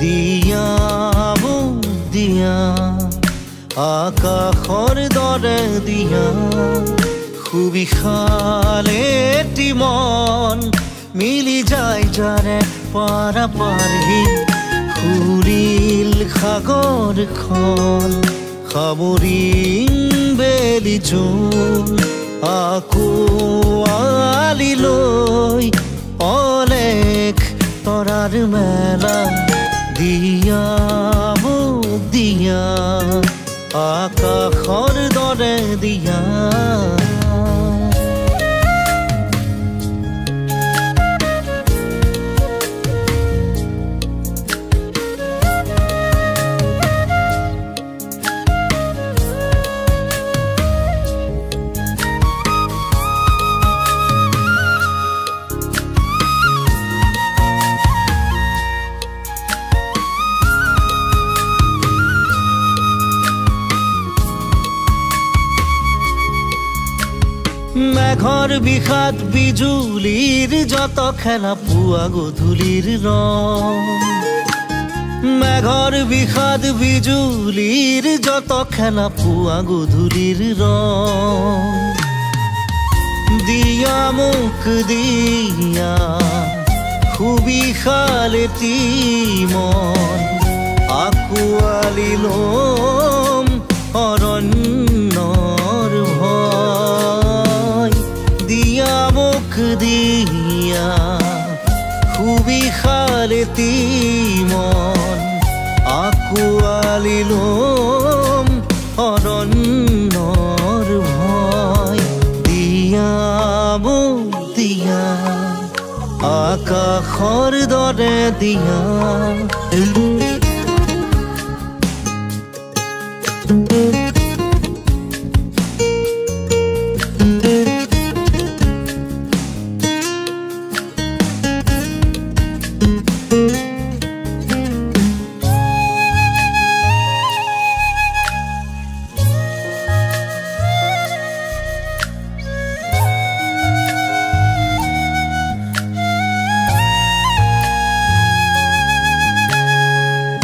দিয়া দিয়া আকাশৰ দৰে দিয়া সুবিশালে মন মিলি যায় যাৰে পাৰাপাৰহি খুৰিল সাগৰখন সামৰিম বেলি জোন আকোৱালি লৈ অলেখ তৰাৰ মেলা দিয়া দিয়া আকাশৰ দৰে দিয়া মেঘৰ বিষাদ বিজুলীৰ যত খেলা পুৱা গধূলিৰ ৰং মেঘৰ বিষাদ বিজুলীৰ যত খেলা পুৱা গধূলিৰ ৰং দিয়া মোক দিয়া সুবিশালে মন আকোৱালি ল'ম অৰণ্যৰ ভয় দিয়া মোক দিয়া সুবিশালে মন আকোৱালি ল'ম অৰণ্যৰ ভয় দিয়া মোক দিয়া আকাশৰ দৰে দিয়া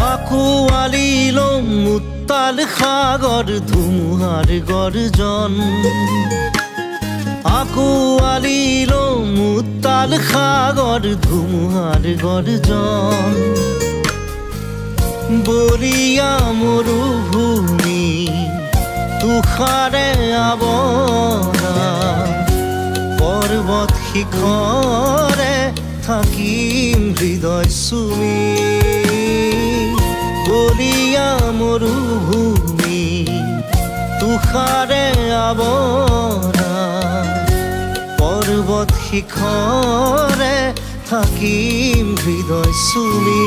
আকোৱালি ল'ম উত্তাল সাগৰ ধুমুহাৰ গৰ্জন আকোৱালি ল'ম উত্তাল সাগৰ ধুমুহাৰ গৰ্জন বৰীয়া মৰুভূমি তুষাৰে আৱৰা পৰ্বত শিখৰে থাকিম হৃদয় চুমি বৰীয়া মৰুভূমি তুষাৰে আৱৰা পৰ্বত শিখৰে থাকিম হৃদয় চুমি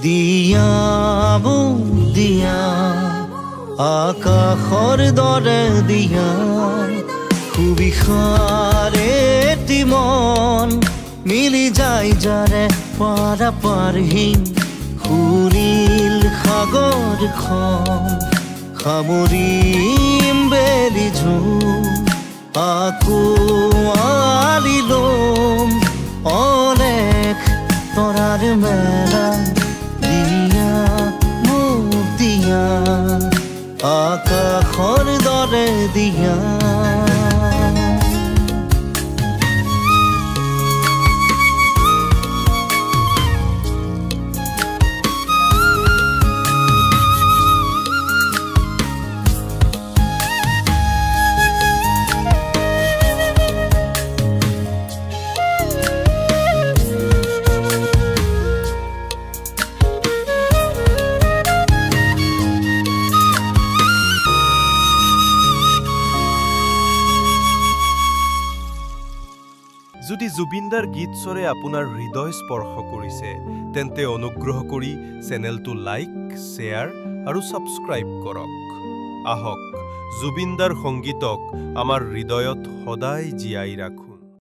দিয়া দিয়া আকাশৰ দৰে দিয়া সুবিশালে মন মিলি যায় যাৰে পাৰাপাৰহি খুৰিল সাগৰখন সামৰিম বেলি জোন আকোৱালি ল'ম অলেখ তৰাৰ মেলা দিয়া মোক দিয়া আকাশৰ দৰে দিয়া যদি জুবিনদাৰ গীতস্বৰে আপোনাৰ হৃদয় স্পৰ্শ কৰিছে তেন্তে অনুগ্ৰহ কৰি চেনেলটো লাইক শ্বেয়াৰ আৰু ছাবস্ক্ৰাইব কৰক আহক জুবিনদাৰ সংগীতক আমাৰ হৃদয়ত সদায় জীয়াই ৰাখো